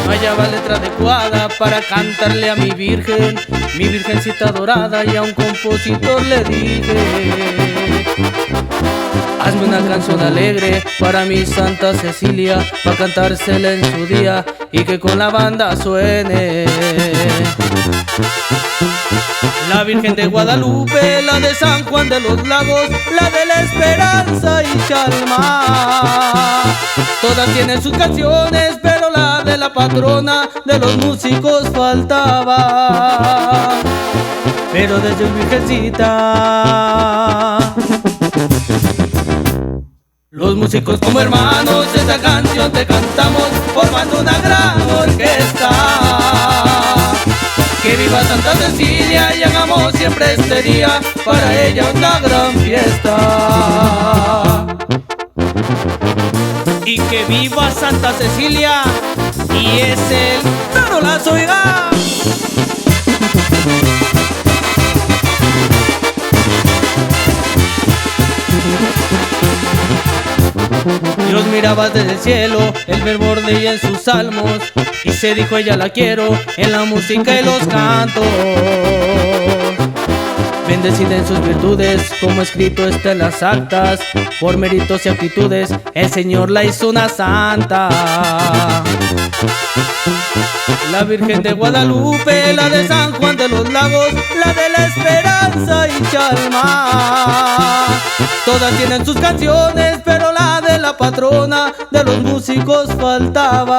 Allá va letra adecuada para cantarle a mi virgencita dorada, y a un compositor le dije: hazme una canción alegre para mi Santa Cecilia, para cantársela en su día y que con la banda suene. La Virgen de Guadalupe, la de San Juan de los Lagos, la de la Esperanza y Chalma, todas tienen sus canciones, pero la de la patrona de los músicos faltaba. Pero desde Virgencita, los músicos como hermanos, esta canción te cantamos formando una gran orquesta. Que viva Santa Cecilia y hagamos siempre este día para ella una gran fiesta. Y que viva Santa Cecilia, y es el tarolazo, oiga. Dios miraba desde el cielo, el verbo ardía en sus salmos, y se dijo: ella la quiero en la música y los cantos. Bendecida en sus virtudes, como escrito está en las actas, por méritos y actitudes el Señor la hizo una santa. La Virgen de Guadalupe, la de San Juan de los Lagos, la de la Esperanza y Chalma, todas tienen sus canciones, pero la de la patrona de los músicos faltaba.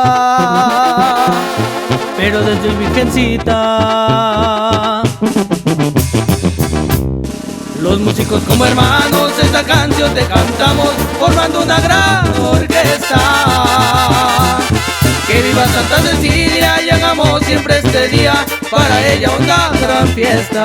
Pero desde Virgencita, los músicos como hermanos, esta canción te cantamos formando una gran orquesta. Que viva Santa Cecilia y hagamos siempre este día para ella una gran fiesta.